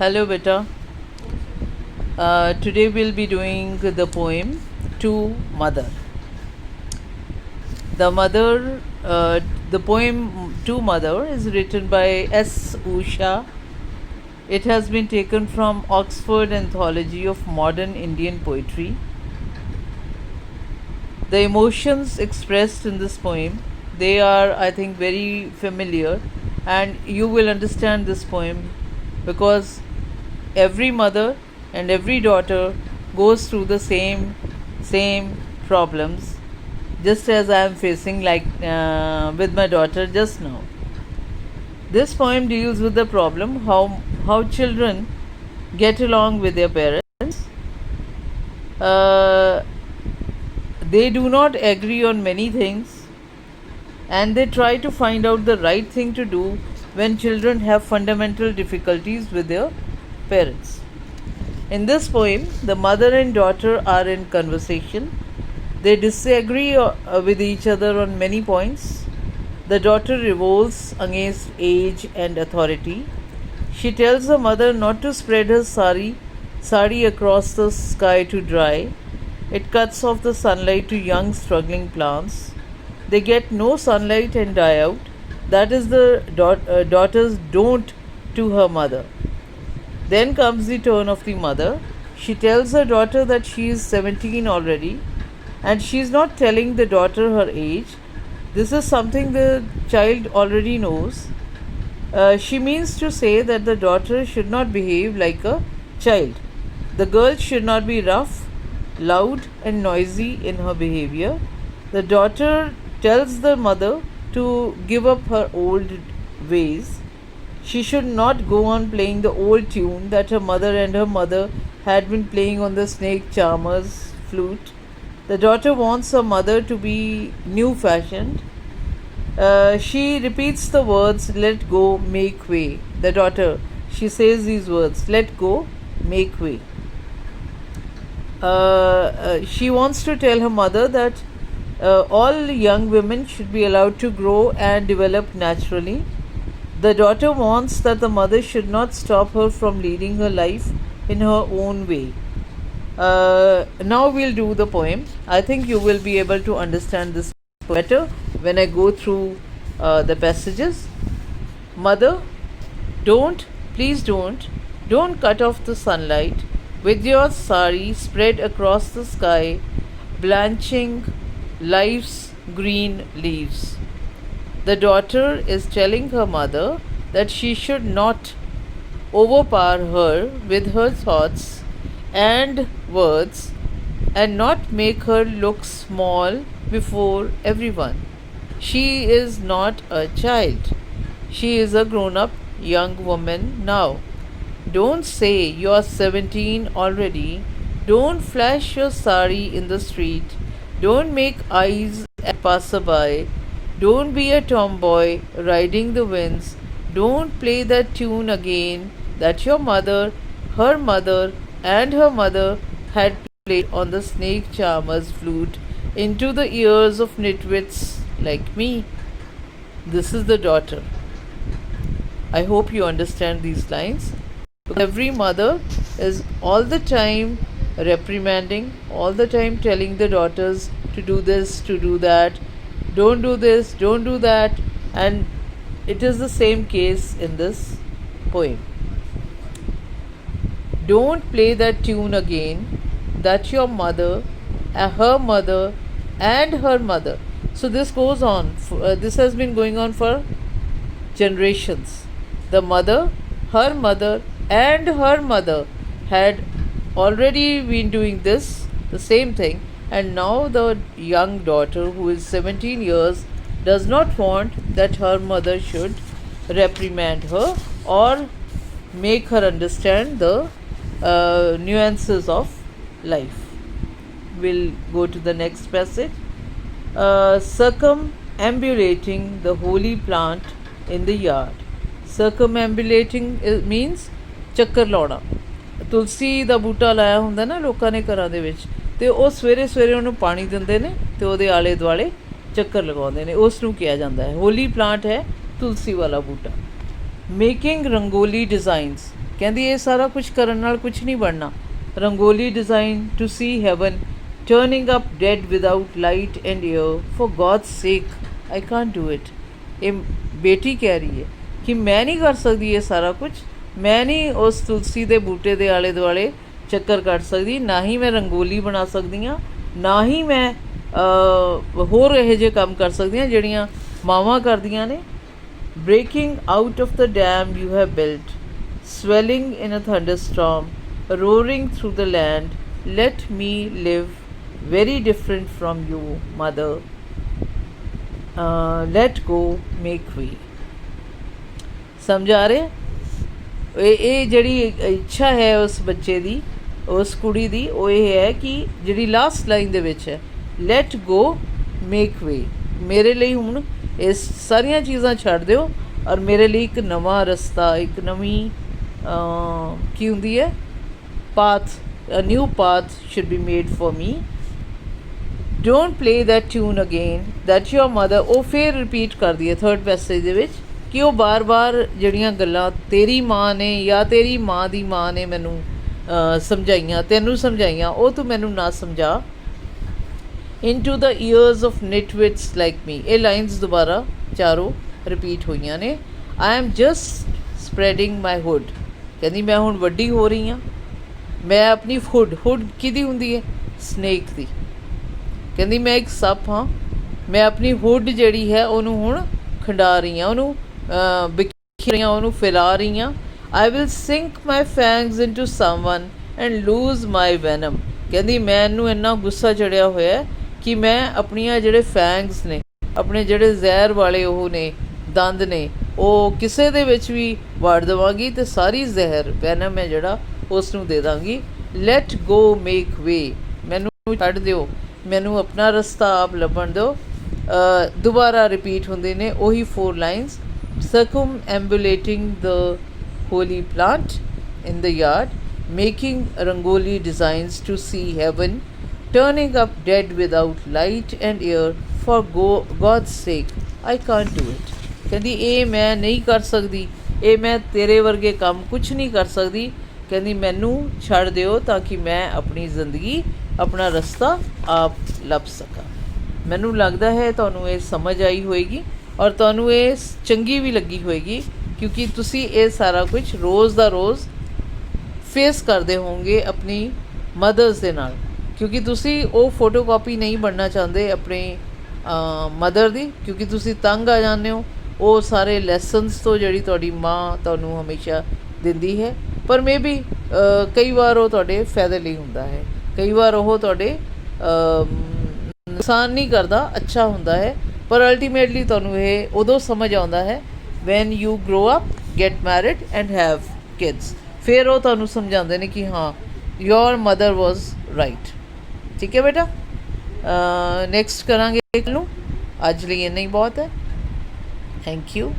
Hello, beta. Today we'll be doing the poem To Mother. The mother, the poem To Mother is written by S. Usha. It has been taken from Oxford Anthology of Modern Indian Poetry. The emotions expressed in this poem, they are, I think, very familiar, and you will understand this poem because every mother and every daughter goes through the same problems, just as I am facing, like with my daughter just now. This poem deals with the problem how children get along with their parents. They do not agree on many things, and they try to find out the right thing to do when children have fundamental difficulties with their parents. In this poem, the mother and daughter are in conversation. They disagree with each other on many points. The daughter revolts against age and authority. She tells her mother not to spread her sari across the sky to dry. It cuts off the sunlight to young struggling plants. They get no sunlight and die out. That is the daughter's don't to her mother. Then comes the turn of the mother. She tells her daughter that she is 17 already, and she is not telling the daughter her age. This is something the child already knows. She means to say that the daughter should not behave like a child. The girl should not be rough, loud, and noisy in her behavior. The daughter tells the mother to give up her old ways. She should not go on playing the old tune that her mother and her mother had been playing on the snake charmer's flute. The daughter wants her mother to be new fashioned. She repeats the words, let go, make way. The daughter, she says these words, let go, make way. She wants to tell her mother that all young women should be allowed to grow and develop naturally. The daughter wants that the mother should not stop her from leading her life in her own way. Now we'll do the poem. I think you will be able to understand this better when I go through the passages. Mother, please don't cut off the sunlight with your sari spread across the sky, blanching life's green leaves. The daughter is telling her mother that she should not overpower her with her thoughts and words and not make her look small before everyone. She is not a child. She is a grown-up young woman now. Don't say you are 17 already. Don't flash your sari in the street. Don't make eyes at passerby. Don't be a tomboy riding the winds. Don't play that tune again that your mother, her mother, and her mother had played on the snake charmer's flute into the ears of nitwits like me. This is the daughter. I hope you understand these lines. Every mother is all the time reprimanding, all the time telling the daughters to do this, to do that, don't do this, don't do that, and it is the same case in this poem. Don't play that tune again that your mother, her mother, and her mother. So this goes on. This has been going on for generations. The mother, her mother, and her mother had already been doing this, the same thing, and now the young daughter, who is 17 years, does not want that her mother should reprimand her or make her understand the nuances of life. We'll go to the next passage. Circumambulating the holy plant in the yard. Circumambulating means ਚੱਕਰ ਲਾਉਣਾ. ਤੁਲਸੀ ਦਾ ਬੂਟਾ ਲਾਇਆ ਹੁੰਦਾ ਨਾ ਲੋਕਾਂ ਨੇ ਘਰਾਂ ਦੇ ਵਿੱਚ, ਅਤੇ ਉਹ ਸਵੇਰੇ ਸਵੇਰੇ ਉਹਨੂੰ ਪਾਣੀ ਦਿੰਦੇ ਨੇ ਅਤੇ ਉਹਦੇ ਆਲੇ ਦੁਆਲੇ ਚੱਕਰ ਲਗਾਉਂਦੇ ਨੇ, ਉਸ ਨੂੰ ਕਿਹਾ ਜਾਂਦਾ ਹੈ। ਹੋਲੀ ਪਲਾਂਟ ਹੈ ਤੁਲਸੀ ਵਾਲਾ ਬੂਟਾ। ਮੇਕਿੰਗ ਰੰਗੋਲੀ ਡਿਜ਼ਾਈਨਸ ਕਹਿੰਦੀ ਇਹ ਸਾਰਾ ਕੁਝ ਕਰਨ ਨਾਲ ਕੁਝ ਨਹੀਂ ਬਣਨਾ। Rangoli design to see heaven, turning up dead without light and air, for God's sake I can't do it. ਇਹ ਬੇਟੀ ਕਹਿ ਰਹੀ ਹੈ ਕਿ ਮੈਂ ਨਹੀਂ ਕਰ ਸਕਦੀ ਇਹ ਸਾਰਾ ਕੁਝ, ਮੈਂ ਨਹੀਂ ਉਸ ਤੁਲਸੀ ਦੇ ਬੂਟੇ ਦੇ ਆਲੇ ਦੁਆਲੇ ਚੱਕਰ ਕੱਟ ਸਕਦੀ, ਨਾ ਹੀ ਮੈਂ ਰੰਗੋਲੀ ਬਣਾ ਸਕਦੀ ਹਾਂ, ਨਾ ਹੀ ਮੈਂ ਹੋਰ ਇਹੋ ਜਿਹੇ ਕੰਮ ਕਰ ਸਕਦੀ ਹਾਂ ਜਿਹੜੀਆਂ ਮਾਵਾਂ ਕਰਦੀਆਂ ਨੇ। Breaking out of the dam you have built, swelling in a thunderstorm, roaring through the land, let me live very different from you, mother. Let go, make way. ਸਮਝ ਆ ਰਹੇ? ਇਹ ਜਿਹੜੀ ਇੱਛਾ ਹੈ ਉਸ ਬੱਚੇ ਦੀ, ਉਸ ਕੁੜੀ ਦੀ, ਉਹ ਇਹ ਹੈ ਕਿ ਜਿਹੜੀ ਲਾਸਟ ਲਾਈਨ ਦੇ ਵਿੱਚ ਹੈ, ਲੈਟ ਗੋ ਮੇਕ ਵੇ, ਮੇਰੇ ਲਈ ਹੁਣ ਇਹ ਸਾਰੀਆਂ ਚੀਜ਼ਾਂ ਛੱਡ ਦਿਓ ਔਰ ਮੇਰੇ ਲਈ ਇੱਕ ਨਵਾਂ ਰਸਤਾ, ਇੱਕ ਨਵੀਂ ਕੀ ਹੁੰਦੀ ਹੈ path, a new path should be made for me. Don't play that tune again that your mother. ਉਹ ਫਿਰ ਰਿਪੀਟ ਕਰਦੀ ਹੈ ਥਰਡ ਪੈਸੇਜ ਦੇ ਵਿੱਚ ਕਿ ਉਹ ਬਾਰ-ਬਾਰ ਜਿਹੜੀਆਂ ਗੱਲਾਂ ਤੇਰੀ ਮਾਂ ਨੇ ਜਾਂ ਤੇਰੀ ਮਾਂ ਦੀ ਮਾਂ ਨੇ ਮੈਨੂੰ ਸਮਝਾਈਆਂ, ਤੈਨੂੰ ਸਮਝਾਈਆਂ, ਉਹ ਤੂੰ ਮੈਨੂੰ ਨਾ ਸਮਝਾ। into the ears of nitwits like me। ਇਹ ਲਾਈਨਸ ਦੁਬਾਰਾ ਚਾਰੋਂ ਰਿਪੀਟ ਹੋਈਆਂ ਨੇ। I am just spreading my hood। ਕਹਿੰਦੀ ਮੈਂ ਹੁਣ ਵੱਡੀ ਹੋ ਰਹੀ ਹਾਂ, ਮੈਂ ਆਪਣੀ ਹੁੱਡ ਕਿਹਦੀ ਹੁੰਦੀ ਹੈ? ਸਨੇਕ ਦੀ। ਕਹਿੰਦੀ ਮੈਂ ਇੱਕ ਸੱਪ ਹਾਂ, ਮੈਂ ਆਪਣੀ ਹੁੱਡ ਜਿਹੜੀ ਹੈ ਉਹਨੂੰ ਹੁਣ ਖੰਡਾ ਰਹੀ ਹਾਂ, ਉਹਨੂੰ ਬਿਖੇਰ ਰਹੀ ਹਾਂ, ਉਹਨੂੰ ਫੈਲਾ ਰਹੀ ਹਾਂ। I will sink my fangs into someone and lose my venom। ਕਹਿੰਦੀ ਮੈਨੂੰ ਇੰਨਾ ਗੁੱਸਾ ਚੜਿਆ ਹੋਇਆ ਕਿ ਮੈਂ ਆਪਣੀਆਂ ਜਿਹੜੇ ਫੈਂਗਸ ਨੇ, ਆਪਣੇ ਜਿਹੜੇ ਜ਼ਹਿਰ ਵਾਲੇ ਉਹ ਨੇ ਦੰਦ ਨੇ, ਉਹ ਕਿਸੇ ਦੇ ਵਿੱਚ ਵੀ ਵਾੜ ਦੇਵਾਂਗੀ ਅਤੇ ਸਾਰੀ ਜ਼ਹਿਰ ਵੈਨਮ ਹੈ ਜਿਹੜਾ ਉਸ ਨੂੰ ਦੇ ਦਾਂਗੀ। ਲੈਟ ਗੋ ਮੇਕ ਵੇ, ਮੈਨੂੰ ਛੱਡ ਦਿਓ, ਮੈਨੂੰ ਆਪਣਾ ਰਸਤਾ ਆਪ ਲੱਭਣ ਦਿਓ। ਦੁਬਾਰਾ ਰਿਪੀਟ ਹੁੰਦੇ ਨੇ ਉਹੀ 4 lines. Circumambulating the holy plant in the yard, making rangoli designs to see heaven, turning up dead without light and air, for God's sake I can't do it। ਕਹਿੰਦੀ ਇਹ ਮੈਂ ਨਹੀਂ ਕਰ ਸਕਦੀ, ਇਹ ਮੈਂ ਤੇਰੇ ਵਰਗੇ ਕੰਮ ਕੁਛ ਨਹੀਂ ਕਰ ਸਕਦੀ। ਕਹਿੰਦੀ ਮੈਨੂੰ ਛੱਡ ਦਿਓ ਤਾਂ ਕਿ ਮੈਂ ਆਪਣੀ ਜ਼ਿੰਦਗੀ, ਆਪਣਾ ਰਸਤਾ ਆਪ ਲੱਭ ਸਕਾਂ। ਮੈਨੂੰ ਲੱਗਦਾ ਹੈ ਤੁਹਾਨੂੰ ਇਹ ਸਮਝ ਆਈ ਹੋਏਗੀ ਔਰ ਤੁਹਾਨੂੰ ਇਹ ਚੰਗੀ ਵੀ ਲੱਗੀ ਹੋਏਗੀ, ਕਿਉਂਕਿ ਤੁਸੀਂ ਇਹ ਸਾਰਾ ਕੁਝ ਰੋਜ਼ ਦਾ ਰੋਜ਼ ਫੇਸ ਕਰਦੇ ਹੋਵੋਗੇ ਆਪਣੀ ਮਦਰਸ ਦੇ ਨਾਲ, ਕਿਉਂਕਿ ਤੁਸੀਂ ਉਹ ਫੋਟੋਕਾਪੀ ਨਹੀਂ ਬਣਨਾ ਚਾਹੁੰਦੇ ਆਪਣੀ ਮਦਰ ਦੀ, ਕਿਉਂਕਿ ਤੁਸੀਂ ਤੰਗ ਆ ਜਾਂਦੇ ਹੋ ਉਹ ਸਾਰੇ ਲੈਸਨਸ ਤੋਂ ਜਿਹੜੀ ਤੁਹਾਡੀ ਮਾਂ ਤੁਹਾਨੂੰ ਹਮੇਸ਼ਾ ਦਿੰਦੀ ਹੈ। ਪਰ ਮੇਬੀ ਕਈ ਵਾਰ ਉਹ ਤੁਹਾਡੇ ਫਾਇਦੇ ਲਈ ਹੁੰਦਾ ਹੈ, ਕਈ ਵਾਰ ਉਹ ਤੁਹਾਡੇ ਨੁਕਸਾਨ ਨਹੀਂ ਕਰਦਾ, ਅੱਛਾ ਹੁੰਦਾ ਹੈ। ਪਰ ਅਲਟੀਮੇਟਲੀ ਤੁਹਾਨੂੰ ਇਹ ਉਦੋਂ ਸਮਝ ਆਉਂਦਾ ਹੈ when you grow up, get married and have kids. ਫਿਰ ਉਹ ਤੁਹਾਨੂੰ ਸਮਝਾਉਂਦੇ ਨੇ ਕਿ ਹਾਂ ਯੋਰ ਮਦਰ ਵਾਜ਼ ਰਾਈਟ। ਠੀਕ ਹੈ ਬੇਟਾ, ਨੈਕਸਟ ਕਰਾਂਗੇ ਨੂੰ। ਅੱਜ ਲਈ ਇੰਨਾ ਹੀ ਬਹੁਤ ਹੈ। Thank you.